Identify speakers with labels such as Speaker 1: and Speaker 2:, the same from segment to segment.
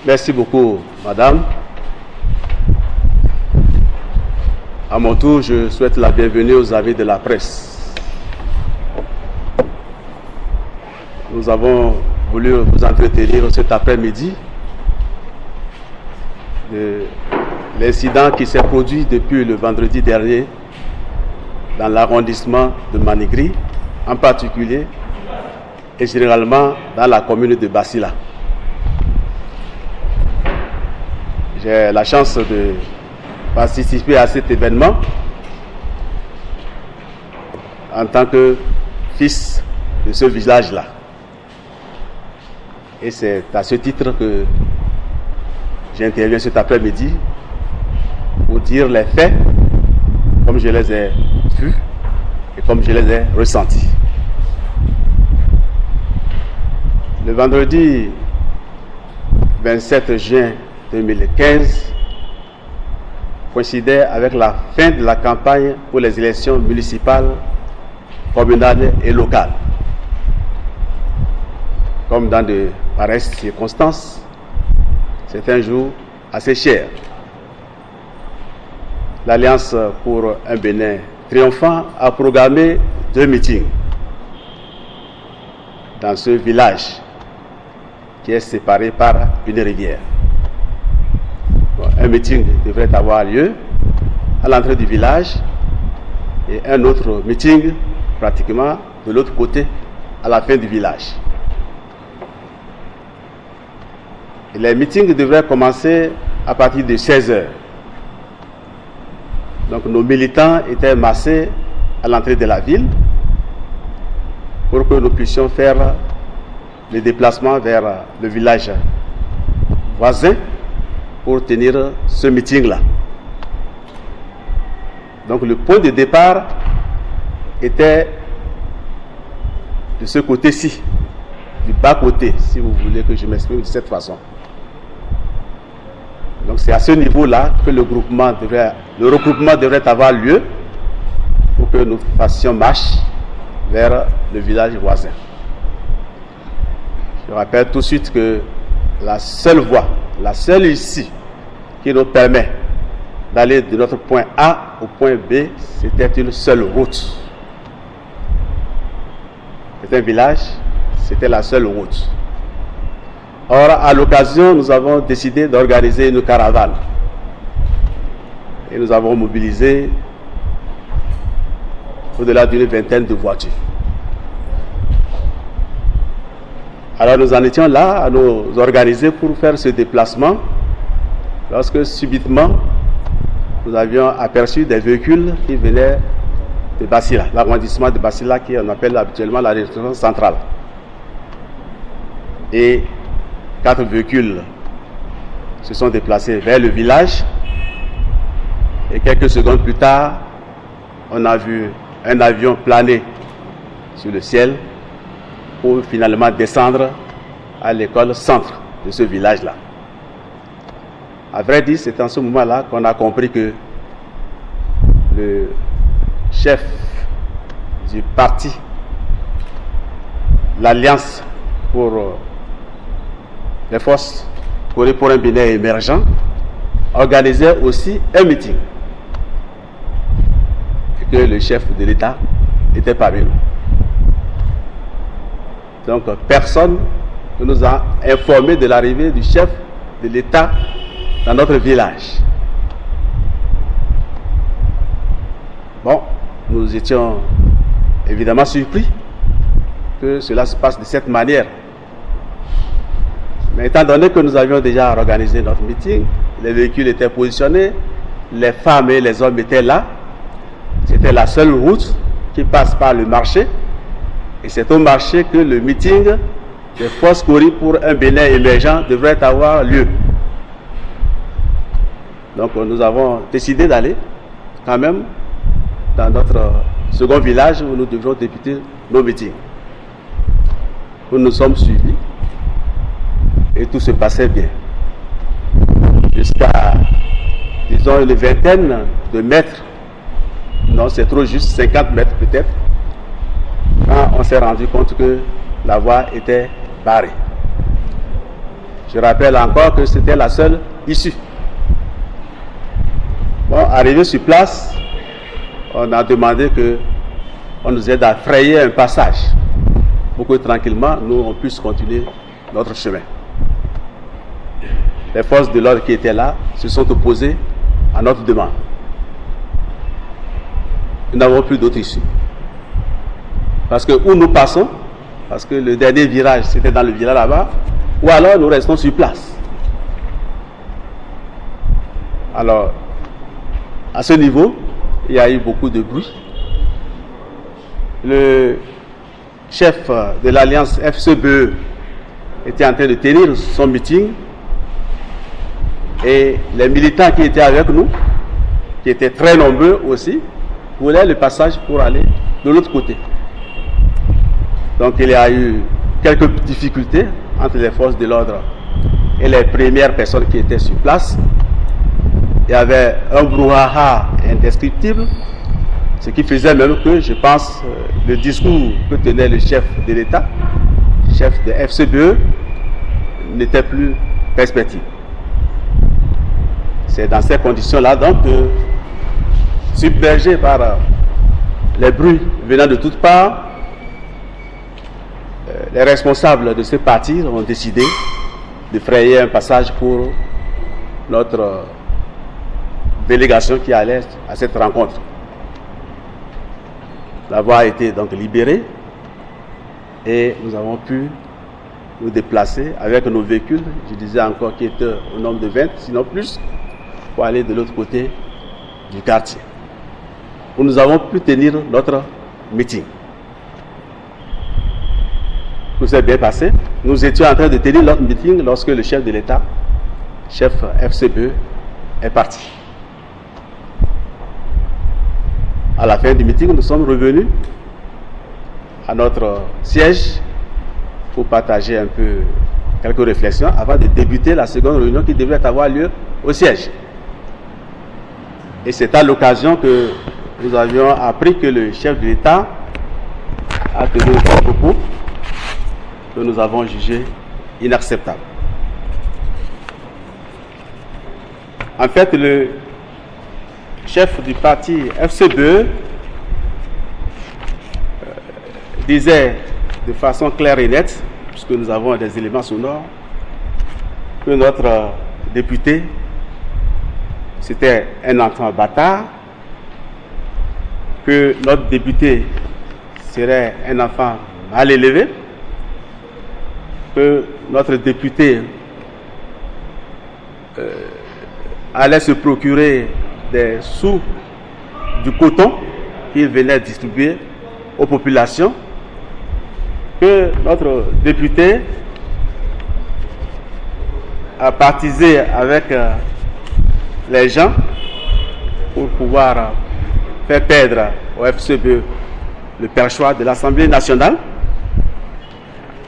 Speaker 1: Merci beaucoup, madame. À mon tour, je souhaite la bienvenue aux avis de la presse. Nous avons voulu vous entretenir cet après-midi de l'incident qui s'est produit depuis le vendredi dernier dans l'arrondissement de Manigri, en particulier et généralement dans la commune de Basila. J'ai la chance de participer à cet événement en tant que fils de ce village-là. Et c'est à ce titre que j'interviens cet après-midi pour dire les faits comme je les ai vus et comme je les ai ressentis. Le vendredi 27 juin 2015 coïncidait avec la fin de la campagne pour les élections municipales, communales et locales. Comme dans de pareilles circonstances, c'est un jour assez cher. L'Alliance pour un Bénin triomphant a programmé 2 meetings dans ce village qui est séparé par une rivière. Un meeting devrait avoir lieu à l'entrée du village et un autre meeting pratiquement de l'autre côté à la fin du village. Et les meetings devraient commencer à partir de 16 h. Donc nos militants étaient massés à l'entrée de la ville pour que nous puissions faire le déplacement vers le village voisin pour tenir ce meeting-là. Donc le point de départ était de ce côté-ci, du bas-côté, si vous voulez que je m'exprime de cette façon. Donc c'est à ce niveau-là que le regroupement devrait avoir lieu pour que nous fassions marche vers le village voisin. Je rappelle tout de suite que la seule voie, la seule issue qui nous permet d'aller de notre point A au point B, c'était une seule route. C'est un village, c'était la seule route. Or, à l'occasion, nous avons décidé d'organiser une caravane. Et nous avons mobilisé au-delà d'une vingtaine de voitures. Alors nous en étions là à nous organiser pour faire ce déplacement lorsque subitement nous avions aperçu des véhicules qui venaient de Basila, l'arrondissement de Basila qui on appelle habituellement la région centrale. Et 4 véhicules se sont déplacés vers le village et quelques secondes plus tard, on a vu un avion planer sur le ciel pour finalement descendre à l'école centre de ce village-là. À vrai dire, c'est en ce moment-là qu'on a compris que le chef du parti, l'Alliance pour les forces pour un Bénin émergent, organisait aussi un meeting. Et que le chef de l'État était parmi nous. Donc personne ne nous a informé de l'arrivée du chef de l'État dans notre village. Bon, nous étions évidemment surpris que cela se passe de cette manière. Mais étant donné que nous avions déjà organisé notre meeting, les véhicules étaient positionnés, les femmes et les hommes étaient là, c'était la seule route qui passe par le marché. Et c'est au marché que le meeting des forces Kori pour un Bénin émergent devrait avoir lieu. Donc nous avons décidé d'aller quand même dans notre second village où nous devions débuter nos meetings. Nous nous sommes suivis et tout se passait bien. Jusqu'à, disons, une vingtaine de mètres, non c'est trop juste, 50 mètres peut-être, quand on s'est rendu compte que la voie était barrée. Je rappelle encore que c'était la seule issue. Bon, arrivé sur place, on a demandé qu'on nous aide à frayer un passage pour que tranquillement, nous, on puisse continuer notre chemin. Les forces de l'ordre qui étaient là se sont opposées à notre demande. Nous n'avons plus d'autre issue. Parce que où nous passons, parce que le dernier virage, c'était dans le village là-bas, ou alors nous restons sur place. Alors, à ce niveau, il y a eu beaucoup de bruit. Le chef de l'Alliance FCBE était en train de tenir son meeting et les militants qui étaient avec nous, qui étaient très nombreux aussi, voulaient le passage pour aller de l'autre côté. Donc il y a eu quelques difficultés entre les forces de l'ordre et les premières personnes qui étaient sur place. Il y avait un brouhaha indescriptible, ce qui faisait même que, je pense, le discours que tenait le chef de l'État, chef de FCBE, n'était plus perspective. C'est dans ces conditions-là, donc, submergé par les bruits venant de toutes parts, les responsables de ce parti ont décidé de frayer un passage pour notre délégation qui allait à cette rencontre. La voie a été donc libérée et nous avons pu nous déplacer avec nos véhicules, je disais encore qui étaient au nombre de 20, sinon plus, pour aller de l'autre côté du quartier, où nous avons pu tenir notre meeting. Tout s'est bien passé. Nous étions en train de tenir notre meeting lorsque le chef de l'État, chef FCBE, est parti. À la fin du meeting, nous sommes revenus à notre siège pour partager un peu quelques réflexions avant de débuter la seconde réunion qui devait avoir lieu au siège. Et c'est à l'occasion que nous avions appris que le chef de l'État a tenu un propos que nous avons jugé inacceptable. En fait, le chef du parti FCBE disait de façon claire et nette, puisque nous avons des éléments sonores, que notre député, c'était un enfant bâtard, que notre député serait un enfant mal élevé, que notre député allait se procurer des sous du coton qu'il venait distribuer aux populations, que notre député a partisé avec les gens pour pouvoir faire perdre au FCBE le perchoir de l'Assemblée nationale,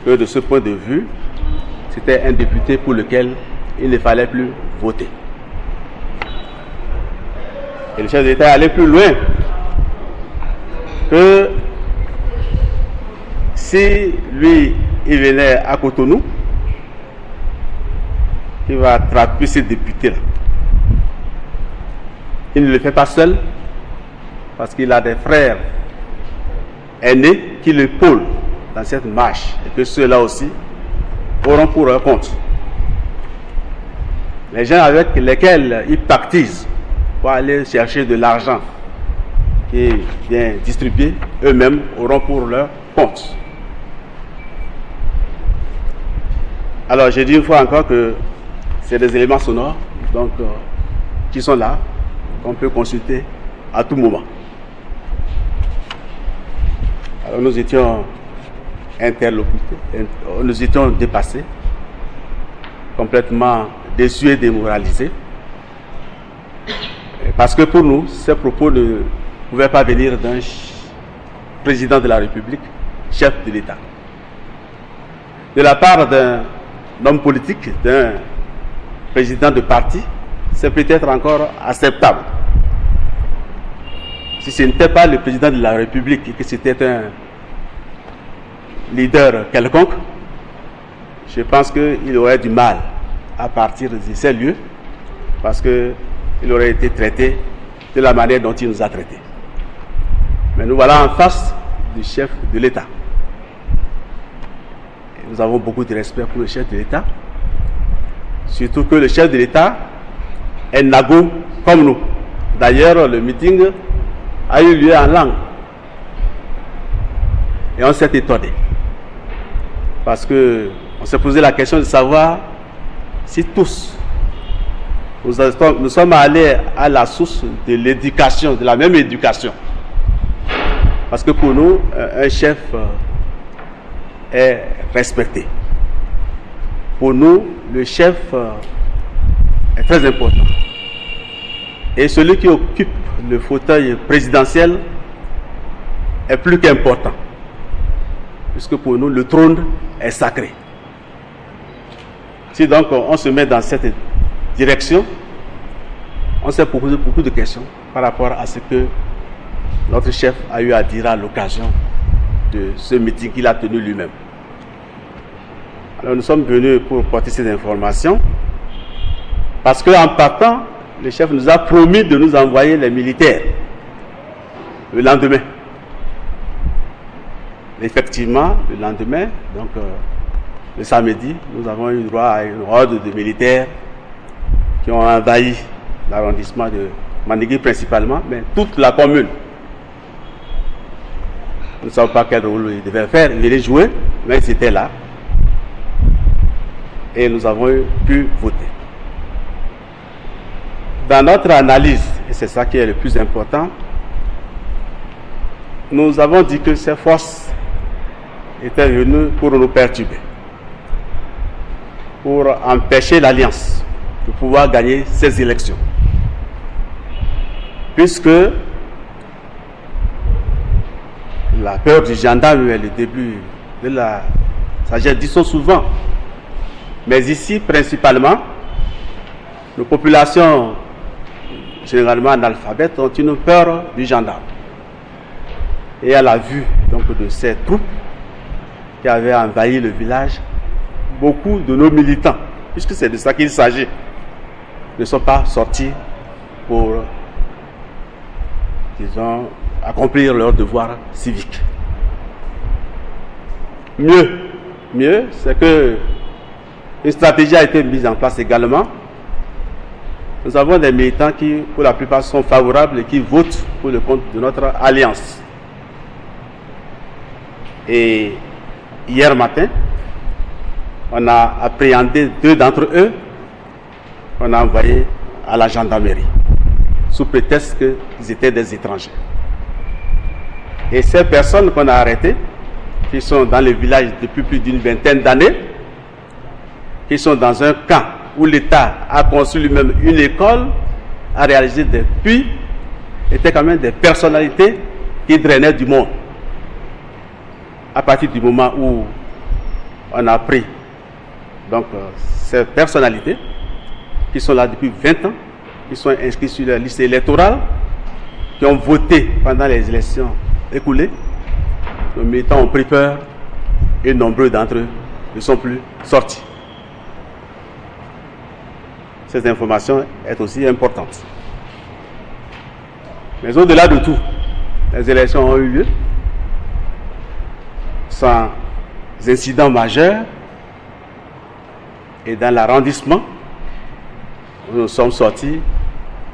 Speaker 1: que de ce point de vue, c'était un député pour lequel il ne fallait plus voter. Et le chef de l'État allait plus loin, que si lui, il venait à Cotonou, il va attraper ces députés-là. Il ne le fait pas seul, parce qu'il a des frères aînés qui l'épaulent dans cette marche, et que ceux-là aussi auront pour leur compte. Les gens avec lesquels ils pactisent pour aller chercher de l'argent qui est bien distribué, eux-mêmes auront pour leur compte. Alors j'ai dit une fois encore que c'est des éléments sonores donc, qui sont là, qu'on peut consulter à tout moment. Alors nous étions interlocutés, nous étions dépassés, complètement déçus et démoralisés. Parce que pour nous, ces propos ne pouvaient pas venir d'un président de la République, chef de l'État. De la part d'un homme politique, d'un président de parti, c'est peut-être encore acceptable. Si ce n'était pas le président de la République et que c'était un leader quelconque, je pense qu'il aurait du mal à partir de ces lieux parce qu'il aurait été traité de la manière dont il nous a traités. Mais nous voilà en face du chef de l'État. Nous avons beaucoup de respect pour le chef de l'État, surtout que le chef de l'État est nago comme nous. D'ailleurs, le meeting a eu lieu en langue. Et on s'est étonné. Parce qu'on s'est posé la question de savoir si tous, nous sommes allés à la source de l'éducation, de la même éducation. Parce que pour nous, un chef est respecté. Pour nous, le chef est très important. Et celui qui occupe le fauteuil présidentiel est plus qu'important. Puisque pour nous, le trône est sacré. Si donc on se met dans cette direction, on s'est posé beaucoup de questions par rapport à ce que notre chef a eu à dire à l'occasion de ce meeting qu'il a tenu lui-même. Alors nous sommes venus pour porter ces informations parce qu'en partant, le chef nous a promis de nous envoyer les militaires le lendemain. Effectivement, le lendemain, donc le samedi, nous avons eu droit à une horde de militaires qui ont envahi l'arrondissement de Mandingui principalement, mais toute la commune. Nous ne savons pas quel rôle ils devaient faire, ils devaient jouer, mais ils étaient là. Et nous avons pu voter. Dans notre analyse, et c'est ça qui est le plus important, nous avons dit que ces forces étaient venues pour nous perturber, pour empêcher l'Alliance de pouvoir gagner ces élections. Puisque la peur du gendarme est le début de la sagesse, disons souvent. Mais ici, principalement, nos populations généralement analphabètes ont une peur du gendarme. Et à la vue donc, de ces troupes qui avaient envahi le village, beaucoup de nos militants, puisque c'est de ça qu'il s'agit, ne sont pas sortis pour, disons, accomplir leur devoir civique. Mieux, c'est que une stratégie a été mise en place également. Nous avons des militants qui, pour la plupart, sont favorables et qui votent pour le compte de notre alliance. Et hier matin, on a appréhendé 2 d'entre eux qu'on a envoyés à la gendarmerie, sous prétexte qu'ils étaient des étrangers. Et ces personnes qu'on a arrêtées, qui sont dans le village depuis plus d'une vingtaine d'années, qui sont dans un camp où l'État a construit lui-même une école, a réalisé des puits, étaient quand même des personnalités qui drainaient du monde. À partir du moment où on a pris donc, ces personnalités qui sont là depuis 20 ans, qui sont inscrits sur la liste électorale, qui ont voté pendant les élections écoulées, les militants ont pris peur et nombreux d'entre eux ne sont plus sortis. Cette information est aussi importante. Mais au-delà de tout, les élections ont eu lieu sans incident majeur et dans l'arrondissement, nous sommes sortis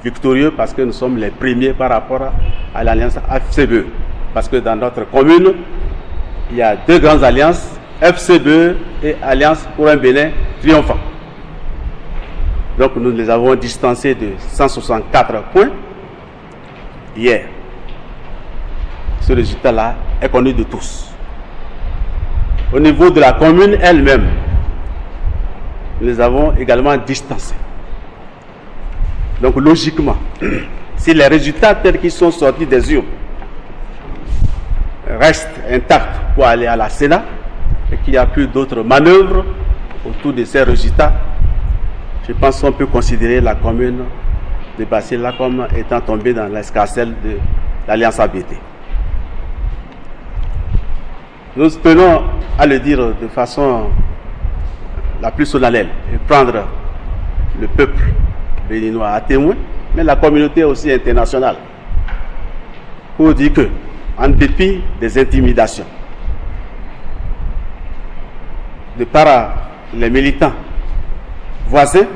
Speaker 1: victorieux parce que nous sommes les premiers par rapport à l'alliance FCBE. Parce que dans notre commune, il y a 2 grandes alliances, FCBE et Alliance pour un Bénin triomphant. Donc nous les avons distancés de 164 points hier. Ce résultat-là est connu de tous. Au niveau de la commune elle-même, nous les avons également distancés. Donc logiquement, si les résultats tels qu'ils sont sortis des urnes restent intacts pour aller à la Sénat et qu'il n'y a plus d'autres manœuvres autour de ces résultats, je pense qu'on peut considérer la commune de Basila comme étant tombée dans l'escarcelle de l'Alliance ABT. Nous tenons à le dire de façon la plus solennelle et prendre le peuple béninois à témoin, mais la communauté aussi internationale, pour dire que, en dépit des intimidations, de par les militants voisins,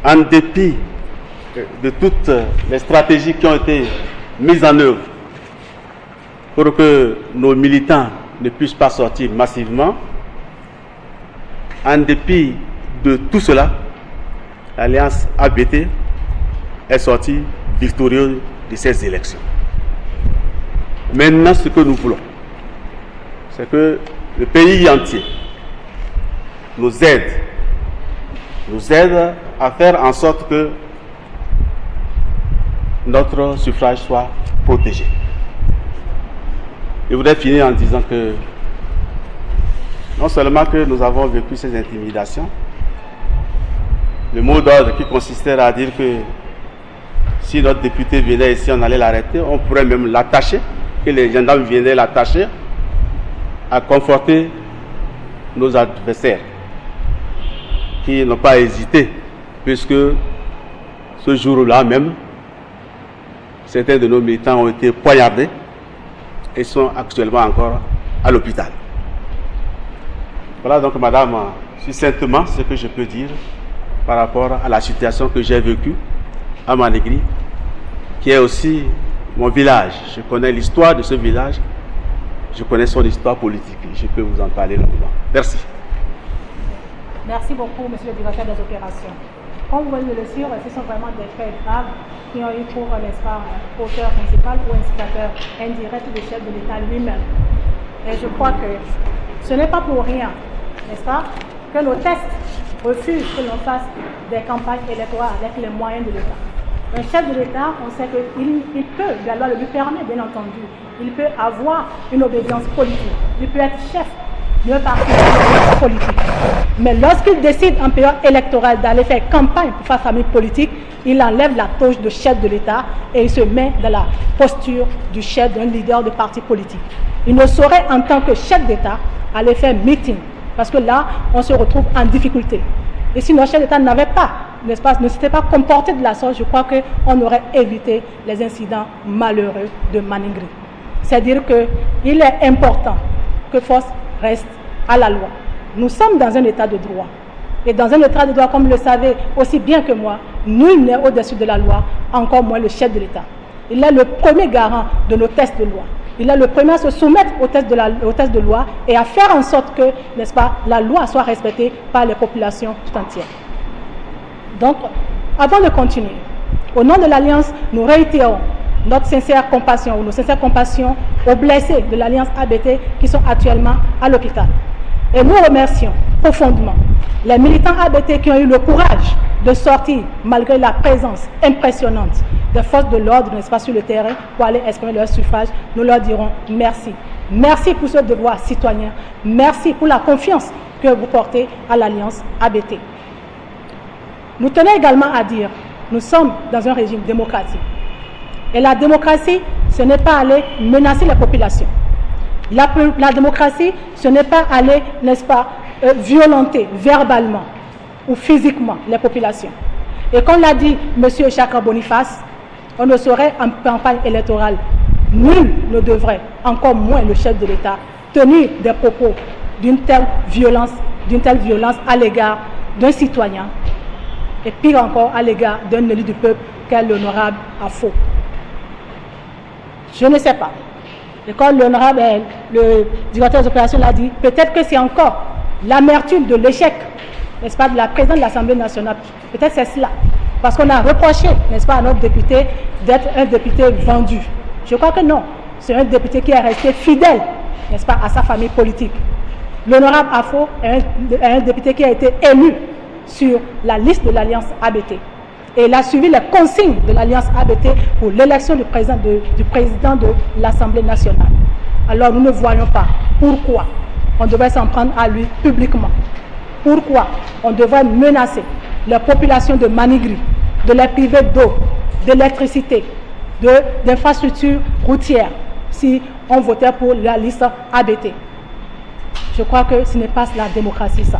Speaker 1: en dépit de toutes les stratégies qui ont été mises en œuvre pour que nos militants ne puissent pas sortir massivement, en dépit de tout cela, l'Alliance ABT est sortie victorieuse de ces élections. Maintenant, ce que nous voulons, c'est que le pays entier nous aide à faire en sorte que notre suffrage soit protégé. Je voudrais finir en disant que non seulement que nous avons vécu ces intimidations, le mot d'ordre qui consistait à dire que si notre député venait ici, on allait l'arrêter, on pourrait même l'attacher, que les gendarmes viendraient l'attacher, à conforter nos adversaires qui n'ont pas hésité, puisque ce jour-là même, certains de nos militants ont été poignardés et sont actuellement encore à l'hôpital. Voilà donc, madame, succinctement ce que je peux dire par rapport à la situation que j'ai vécue à Manigri, qui est aussi mon village. Je connais l'histoire de ce village, je connais son histoire politique. Je peux vous en parler longuement. Merci.
Speaker 2: Merci beaucoup, monsieur le directeur des opérations. Comme vous voyez le dire, ce sont vraiment des faits graves qui ont eu pour, n'est-ce pas, auteur principal ou incitateur indirect du chef de l'État lui-même. Et je crois que ce n'est pas pour rien, n'est-ce pas, que nos tests refusent que l'on fasse des campagnes électorales avec les moyens de l'État. Un chef de l'État, on sait qu'il peut, la loi le lui permet, bien entendu, il peut avoir une obédience politique, il peut être chef d'un parti politique. Mais lorsqu'il décide en période électorale d'aller faire campagne pour sa famille politique, il enlève la toge de chef de l'État et il se met dans la posture du chef d'un leader de parti politique. Il ne saurait, en tant que chef d'État, aller faire meeting, parce que là, on se retrouve en difficulté. Et si notre chef d'État n'avait pas, n'est-ce pas, ne s'était pas comporté de la sorte, je crois qu'on aurait évité les incidents malheureux de Maningri. C'est-à-dire qu'il est important que force reste à la loi. Nous sommes dans un état de droit. Et dans un état de droit, comme vous le savez aussi bien que moi, nul n'est au-dessus de la loi, encore moins le chef de l'État. Il est le premier garant de nos tests de loi. Il est le premier à se soumettre aux tests de loi et à faire en sorte que, n'est-ce pas, la loi soit respectée par les populations tout entières. Donc, avant de continuer, au nom de l'Alliance, nous réitérons notre sincère compassion, ou nos sincères compassions aux blessés de l'Alliance ABT qui sont actuellement à l'hôpital. Et nous remercions profondément les militants ABT qui ont eu le courage de sortir malgré la présence impressionnante des forces de l'ordre, n'est-ce pas, sur le terrain pour aller exprimer leur suffrage. Nous leur dirons merci. Merci pour ce devoir citoyen. Merci pour la confiance que vous portez à l'Alliance ABT. Nous tenons également à dire, nous sommes dans un régime démocratique. Et la démocratie, ce n'est pas aller menacer les populations. La démocratie, ce n'est pas aller, n'est-ce pas, violenter verbalement ou physiquement les populations. Et comme l'a dit M. Chakra Boniface, on ne saurait en campagne électorale, nul ne devrait, encore moins le chef de l'État, tenir des propos d'une telle violence à l'égard d'un citoyen, et pire encore à l'égard d'un élu du peuple qu'est l'honorable Afo. Je ne sais pas. Et comme l'honorable, le directeur des opérations l'a dit, peut-être que c'est encore l'amertume de l'échec, n'est-ce pas, de la présidente de l'Assemblée nationale. Peut-être c'est cela. Parce qu'on a reproché, n'est-ce pas, à notre député d'être un député vendu. Je crois que non. C'est un député qui est resté fidèle, n'est-ce pas, à sa famille politique. L'honorable Afo est un député qui a été élu sur la liste de l'Alliance ABT. Et il a suivi les consignes de l'Alliance ABT pour l'élection du président de l'Assemblée nationale. Alors nous ne voyons pas pourquoi on devrait s'en prendre à lui publiquement. Pourquoi on devrait menacer la population de Manigri, de les priver d'eau, d'électricité, d'infrastructures routières, si on votait pour la liste ABT. Je crois que ce n'est pas la démocratie, ça.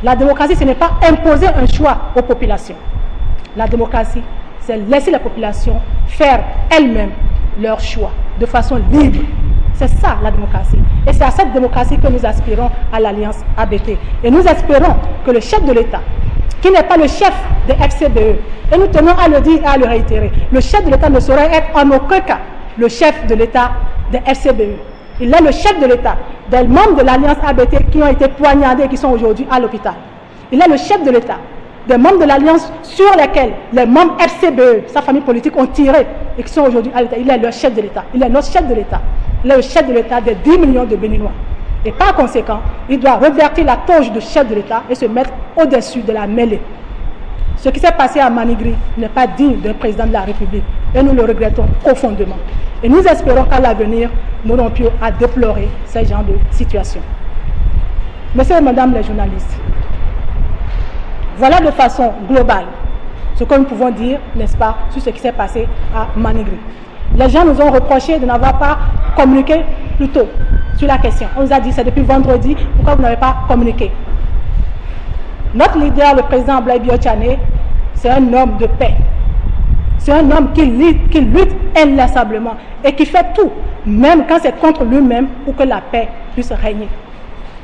Speaker 2: La démocratie, ce n'est pas imposer un choix aux populations. La démocratie, c'est laisser les populations faire elles-mêmes leur choix de façon libre. C'est ça la démocratie. Et c'est à cette démocratie que nous aspirons à l'Alliance ABT. Et nous espérons que le chef de l'État, qui n'est pas le chef de FCBE, et nous tenons à le dire et à le réitérer, le chef de l'État ne saurait être en aucun cas le chef de l'État de FCBE. Il est le chef de l'État des membres de l'Alliance ABT qui ont été poignardés et qui sont aujourd'hui à l'hôpital. Il est le chef de l'État des membres de l'Alliance sur lesquels les membres FCBE, sa famille politique, ont tiré et qui sont aujourd'hui à l'État. Il est le chef de l'État. Il est notre chef de l'État. Il est le chef de l'État des 10 millions de Béninois. Et par conséquent, il doit revertir la toge de chef de l'État et se mettre au-dessus de la mêlée. Ce qui s'est passé à Manigri n'est pas digne d'un président de la République et nous le regrettons profondément. Et nous espérons qu'à l'avenir, nous n'aurons plus à déplorer ce genre de situation. Messieurs et Mesdames les journalistes, voilà de façon globale ce que nous pouvons dire, n'est-ce pas, sur ce qui s'est passé à Manigri. Les gens nous ont reproché de n'avoir pas communiqué plus tôt sur la question. On nous a dit, c'est depuis vendredi, pourquoi vous n'avez pas communiqué? Notre leader, le président Ablaye Biotchane, c'est un homme de paix. C'est un homme qui lutte inlassablement et qui fait tout, même quand c'est contre lui-même, pour que la paix puisse régner.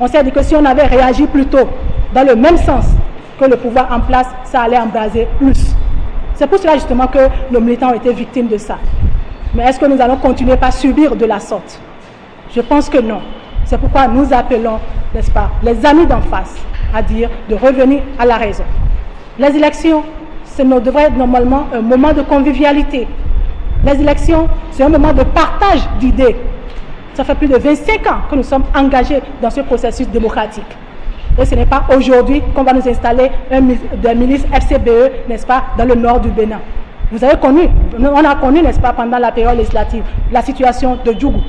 Speaker 2: On s'est dit que si on avait réagi plus tôt, dans le même sens que le pouvoir en place, ça allait embraser plus. C'est pour cela justement que nos militants ont été victimes de ça. Mais est-ce que nous allons continuer par subir de la sorte? Je pense que non. C'est pourquoi nous appelons, n'est-ce pas, les amis d'en face à dire de revenir à la raison. Les élections, ça devrait être normalement un moment de convivialité. Les élections, c'est un moment de partage d'idées. Ça fait plus de 25 ans que nous sommes engagés dans ce processus démocratique. Et ce n'est pas aujourd'hui qu'on va nous installer des milices FCBE, n'est-ce pas, dans le nord du Bénin. Vous avez connu, on a connu, n'est-ce pas, pendant la période législative, la situation de Djougou.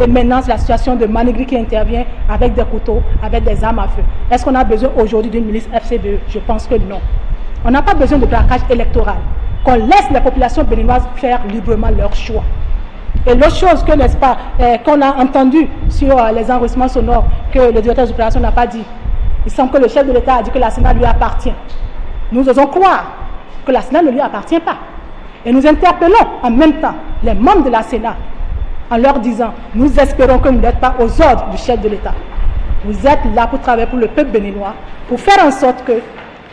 Speaker 2: Et maintenant, c'est la situation de Manigri qui intervient avec des couteaux, avec des armes à feu. Est-ce qu'on a besoin aujourd'hui d'une milice FCBE? Je pense que non. On n'a pas besoin de braquage électoral. Qu'on laisse les populations béninoises faire librement leur choix. Et l'autre chose que, n'est-ce pas, qu'on a entendu sur les enregistrements sonores que le directeur des opérations n'a pas dit. Il semble que le chef de l'État a dit que la Sénat lui appartient. Nous osons croire que la Sénat ne lui appartient pas. Et nous interpellons en même temps les membres de la Sénat en leur disant, nous espérons que vous n'êtes pas aux ordres du chef de l'État. Vous êtes là pour travailler pour le peuple béninois, pour faire en sorte que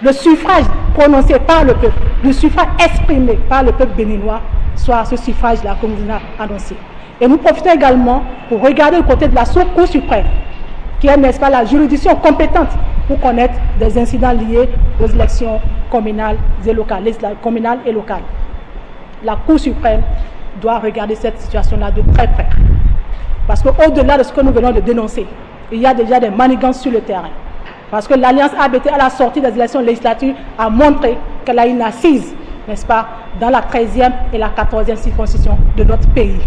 Speaker 2: le suffrage prononcé par le peuple, le suffrage exprimé par le peuple béninois, soit ce suffrage-là que nous avons annoncé. Et nous profitons également pour regarder le côté de la Cour suprême, qui est, n'est-ce pas, la juridiction compétente pour connaître des incidents liés aux élections communales et locales, La Cour suprême doit regarder cette situation-là de très près. Parce qu'au-delà de ce que nous venons de dénoncer, il y a déjà des manigances sur le terrain. Parce que l'Alliance ABT, à la sortie des élections législatives, a montré qu'elle a une assise, n'est-ce pas, dans la 13e et la 14e circonscription de notre pays.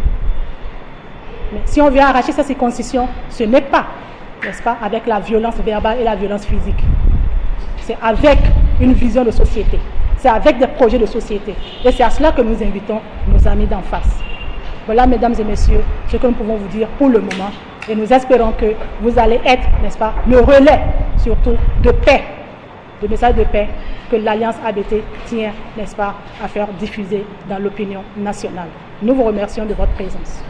Speaker 2: Mais si on vient arracher ces circonscriptions, ce n'est pas, n'est-ce pas, avec la violence verbale et la violence physique. C'est avec une vision de société. C'est avec des projets de société. Et c'est à cela que nous invitons nos amis d'en face. Voilà, mesdames et messieurs, ce que nous pouvons vous dire pour le moment. Et nous espérons que vous allez être, n'est-ce pas, le relais, surtout, de paix, de message de paix que l'Alliance ABT tient, n'est-ce pas, à faire diffuser dans l'opinion nationale. Nous vous remercions de votre présence.